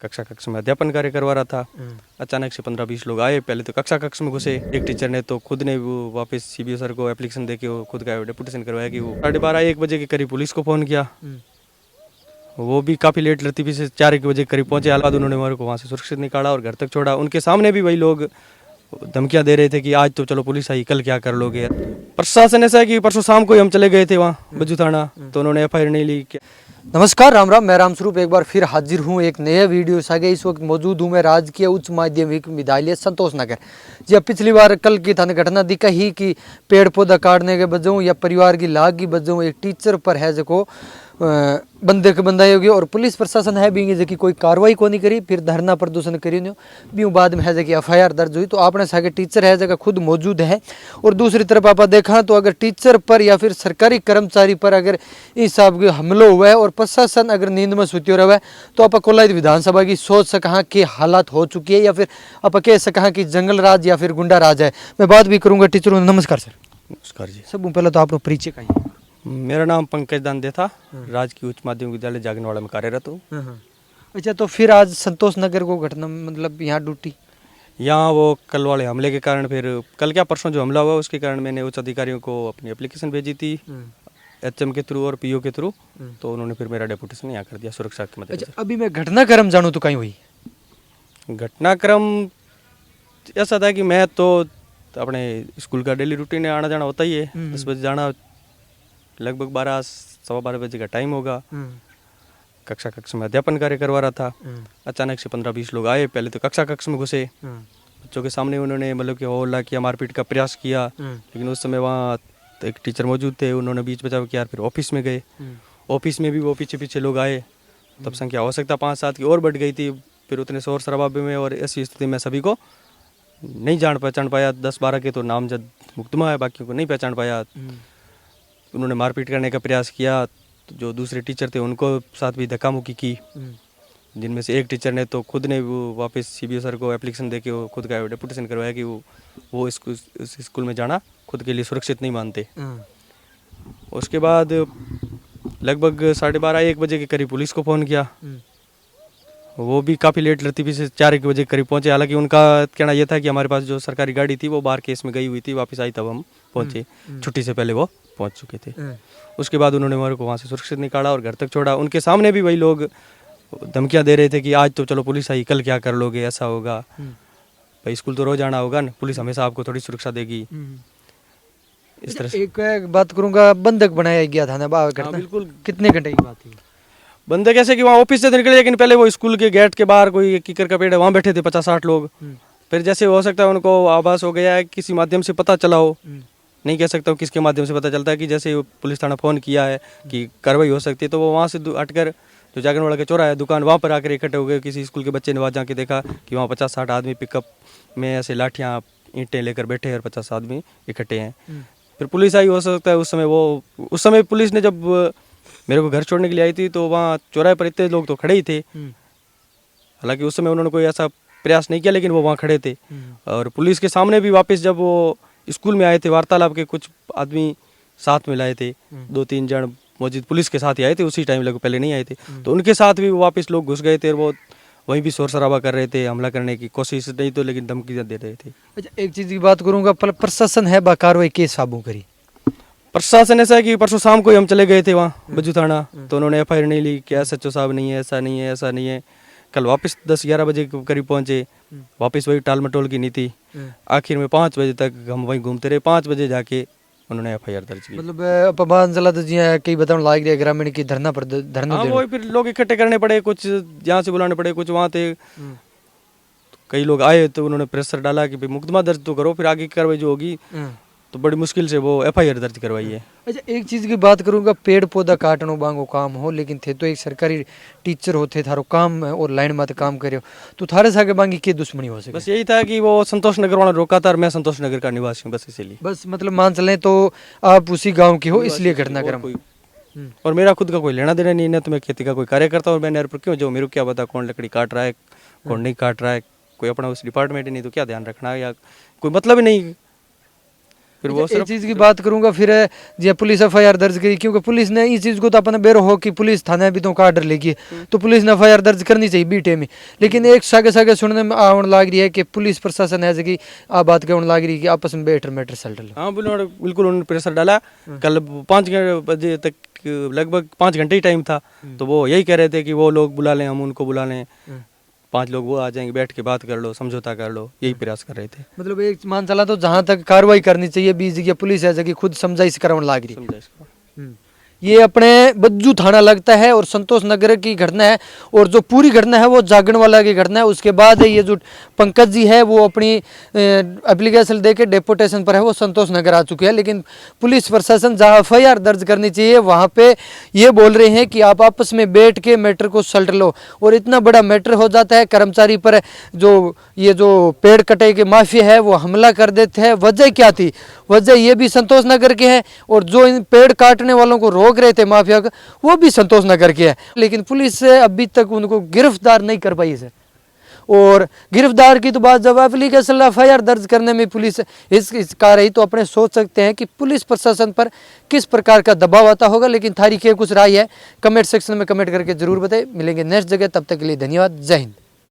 कक्षा कक्ष में अध्यापन कार्य करवा रहा था। अचानक से 15-20 लोग आए। पहले तो कक्षा कक्ष में घुसे। एक टीचर ने तो खुद ने वो वापस सीबीओ सर को एप्लीकेशन देके वो खुद का डेपुटेशन करवाया कि वो 12:30-1 बजे के करीब पुलिस को फ़ोन किया। वो भी काफ़ी लेट लतीफ़ी से 4-1 बजे करीब पहुंचे। हाल बाद उन्होंने हमारे को वहाँ से सुरक्षित निकाला और घर तक छोड़ा। उनके सामने भी वही लोग धमकियाँ दे रहे थे कि आज तो चलो पुलिस आई, कल क्या कर लोगे। प्रशासन ऐसा है कि परसों शाम को ही हम चले गए थे वहाँ बज्जू थाना, तो उन्होंने FIR नहीं ली। नमस्कार, राम राम। मैं रामस्वरूप एक बार फिर हाजिर हूँ एक नए वीडियो से आगे। इस वक्त मौजूद हूँ मैं राजकीय उच्च माध्यमिक विद्यालय संतोष नगर। जी, अब पिछली बार कल की थाने घटना दिखा ही कि पेड़ पौधा काटने के वजह या परिवार की लाग की वजह एक टीचर पर है जो बंदे के बंदाई होगी और पुलिस प्रशासन है भी जो कि कोई कार्रवाई को नहीं करी, फिर धरना प्रदर्शन करी नहीं भी बाद में है जो कि FIR दर्ज हुई। तो आपने सागे टीचर है जगह खुद मौजूद है और दूसरी तरफ आप देखा तो अगर टीचर पर या फिर सरकारी कर्मचारी पर अगर इस हिसाब के हमलो हुआ है और प्रशासन अगर नींद में सुती रहा है तो आप कोलाइद विधानसभा की सोच से कहा कि हालात हो चुकी है या फिर आप कह सका कि जंगल राज या फिर गुंडा राज है। मैं बात भी करूँगा टीचरों। नमस्कार सर। नमस्कार जी। सब पहले तो आपको परिचय का ही। मेरा नाम पंकज दांदे था। राजकीय उच्च माध्यमिक विद्यालय जागनवाड़ा में कार्यरत हूँ। अच्छा, तो फिर आज संतोष नगर को घटना मतलब यहाँ ड्यूटी यहाँ वो कल वाले हमले के कारण, फिर कल क्या परसों जो हमला हुआ उसके कारण मैंने उच्च अधिकारियों को अपनी एप्लीकेशन भेजी थी HM के थ्रू और PO के थ्रू, तो उन्होंने फिर मेरा डेपुटेशन यहाँ कर दिया सुरक्षा के मद्देनजर। अच्छा, अभी मैं घटनाक्रम जानूँ तो कहीं हुई घटनाक्रम ऐसा था कि मैं तो अपने स्कूल का डेली रूटीन है, आना जाना होता ही है। 10 बजे जाना, लगभग 12-12:15 बजे का टाइम होगा। कक्षा कक्ष में अध्यापन कार्य करवा रहा था। अचानक से 15-20 लोग आए। पहले तो कक्षा कक्ष में घुसे। बच्चों के सामने उन्होंने मतलब कि हल्ला किया, मारपीट का प्रयास किया। लेकिन उस समय वहाँ एक टीचर मौजूद थे, उन्होंने बीच बचाव किया। फिर ऑफिस में गए। ऑफिस में भी वो पीछे पीछे लोग आए। तब संख्या हो सकता 5-7 की और बढ़ गई थी। फिर उतने शोर शराबे में और ऐसी स्थिति में सभी को नहीं जान पहचान पाया। 10-12 के तो नामजद मुकदमा है, बाकियों को नहीं पहचान पाया। उन्होंने मारपीट करने का प्रयास किया। तो जो दूसरे टीचर थे उनको साथ भी धक्का मुक्की की, जिनमें से एक टीचर ने तो खुद ने वो वापस सीबीओ सर को एप्लीकेशन देके वो खुद का डेपुटेशन करवाया कि वो इस स्कूल में जाना खुद के लिए सुरक्षित नहीं मानते। उसके बाद लगभग 12:30-1 बजे के करीब पुलिस को फ़ोन किया। वो भी काफ़ी लेट लतीफ़ी से 4-1 बजे करीब पहुंचे। हालांकि उनका कहना यह था कि हमारे पास जो सरकारी गाड़ी थी वो बाहर केस में गई हुई थी, वापस आई तब हम पहुंचे। छुट्टी से पहले वो पहुंच चुके थे। उसके बाद उन्होंने हमारे को वहाँ से सुरक्षित निकाला और घर तक छोड़ा। उनके सामने भी वही लोग धमकियाँ दे रहे थे कि आज तो चलो पुलिस आई, कल क्या कर लोगे, ऐसा होगा। भाई स्कूल तो रोज आना होगा ना, पुलिस हमेशा आपको थोड़ी सुरक्षा देगी। इस तरह से एक बात करूंगा, बंधक बनाया गया था ना बिल्कुल। कितने घंटे की बात थी? बंदे कैसे कि वहाँ ऑफिस से निकले, लेकिन पहले वो स्कूल के गेट के बाहर कोई कीकर का पेड़ है, वहाँ बैठे थे 50-60 लोग। फिर जैसे हो सकता है उनको आभास हो गया है, किसी माध्यम से पता चला हो, नहीं कह सकता हूँ किसके माध्यम से पता चलता है कि जैसे पुलिस थाना फ़ोन किया है कि कार्रवाई हो सकती है, तो वो वहाँ से हटकर जो जागरणवाड़ा का चौराहा है दुकान, वहाँ पर आकर इकट्ठे हो गए। किसी स्कूल के बच्चे ने वहाँ जाके देखा कि वहाँ 50-60 आदमी पिकअप में ऐसे लाठियाँ ईंटें लेकर बैठे हैं और 50 आदमी इकट्ठे हैं। फिर पुलिस आई, हो सकता है उस समय पुलिस ने जब मेरे को घर छोड़ने के लिए आई थी तो वहाँ चौराहे पर इतने लोग तो खड़े ही थे। हालांकि उस समय उन्होंने कोई ऐसा प्रयास नहीं किया, लेकिन वो वहाँ खड़े थे। और पुलिस के सामने भी वापस जब वो स्कूल में आए थे, वार्तालाप के कुछ आदमी साथ में लाए थे, 2-3 जन मौजूद पुलिस के साथ ही आए थे उसी टाइम, लगभग पहले नहीं आए थे। तो उनके साथ भी वापस लोग घुस गए थे और वो वहीं भी शोर शराबा कर रहे थे, हमला करने की कोशिश नहीं तो लेकिन धमकी दे रहे थे। अच्छा, एक चीज़ की बात करूंगा, प्रशासन है बा कार्रवाई के साबू करी? प्रशासन ऐसा है कि परसों शाम को ही हम चले गए थे वहाँ बज्जू थाना, तो उन्होंने FIR नहीं ली कि SHO साहब नहीं है, ऐसा नहीं है, ऐसा नहीं है। कल वापस 10-11 बजे के करीब पहुँचे, वापस वही टाल मटोल की नीति। आखिर में 5 बजे तक हम वहीं घूमते रहे। 5 बजे जाके उन्होंने FIR दर्ज की। मतलब अपमान चला तो जी कई बताने लाग रहा ग्रामीण की धरना वो फिर लोग इकट्ठे करने पड़े, कुछ यहाँ से बुलाने पड़े, कुछ वहाँ थे। कई लोग आए तो उन्होंने प्रेशर डाला कि भाई मुकदमा दर्ज तो करो, फिर आगे की कार्रवाई जो होगी। तो बड़ी मुश्किल से वो FIR दर्ज करवाई है। अच्छा, एक चीज़ की बात करूंगा, पेड़ पौधा काटनो बांगो काम हो, लेकिन थे तो एक सरकारी टीचर होते, थारो काम और लाइन में काम करे तो थारे सागे बांगी के दुश्मनी हो सके? बस यही था कि वो संतोष नगर वाला रोका था और मैं संतोष नगर का निवासी हूँ, बस इसीलिए। बस मतलब मान चलें तो आप उसी गाँव के हो, इसलिए घटनाक्रम। और मेरा खुद का कोई लेना देना नहीं है, तो मैं खेती का कोई कार्य करता हूँ और मैंने क्यों जो मेरे को क्या पता कौन लकड़ी काट रहा है कौन नहीं काट रहा है, कोई अपना उस डिपार्टमेंट ही नहीं, तो क्या ध्यान रखना, या कोई मतलब ही नहीं। फिर वो एक चीज की बात करूंगा फिर जो पुलिस एफआईआर दर्ज करी, क्योंकि पुलिस ने इस चीज को तो अपने बेरो हो कि पुलिस थाने भी तो का ऑर्डर लेगी, तो पुलिस ने एफआईआर दर्ज करनी चाहिए बीटे में। लेकिन एक सागे सागे सुनने में आने लग रही है कि पुलिस प्रशासन है कि आ बात कहने लग रही है कि आपस में बेटर मैटर सेटल लो। हाँ बिल्कुल बिल्कुल उन्होंने प्रेशर डाला। कल 5 बजे तक लगभग 5 घंटे ही टाइम था, तो वो यही कह रहे थे कि वो लोग बुला लें, हम उनको बुला लें, 5 लोग वो आ जाएंगे, बैठ के बात कर लो, समझौता कर लो, यही प्रयास कर रहे थे। मतलब एक मान चला तो जहां तक कार्रवाई करनी चाहिए बीच की पुलिस है कि खुद समझाइश कराने लग रही। समझा इसको। ये अपने बज्जू थाना लगता है और संतोष नगर की घटना है, और जो पूरी घटना है वो जागरण वाला की घटना है। उसके बाद ये जो पंकज जी है वो अपनी एप्लीकेशन दे के डेपुटेशन पर है, वो संतोष नगर आ चुके हैं। लेकिन पुलिस प्रशासन जहाँ एफआईआर दर्ज करनी चाहिए वहाँ पे ये बोल रहे हैं कि आप आपस में बैठ के मैटर को सल्ट लो, और इतना बड़ा मैटर हो जाता है। कर्मचारी पर जो पेड़ कटे के माफिया है वो हमला कर देते हैं। वजह क्या थी? वजह ये भी संतोष नगर के है, और जो इन पेड़ काटने वालों को रोक रहे थे माफिया को, वो भी संतोष नगर के है। लेकिन पुलिस अभी तक उनको गिरफ्तार नहीं कर पाई है। और गिरफ्तार की तो बात जब एप्लीकेशन एफआईआर दर्ज करने में पुलिस इस कार रही, तो अपने सोच सकते हैं कि पुलिस प्रशासन पर किस प्रकार का दबाव आता होगा। लेकिन थारी क्या कुछ राय है कमेंट सेक्शन में कमेंट करके जरूर बताएं। मिलेंगे नेक्स्ट जगह, तब तक के लिए धन्यवाद। जय हिंद।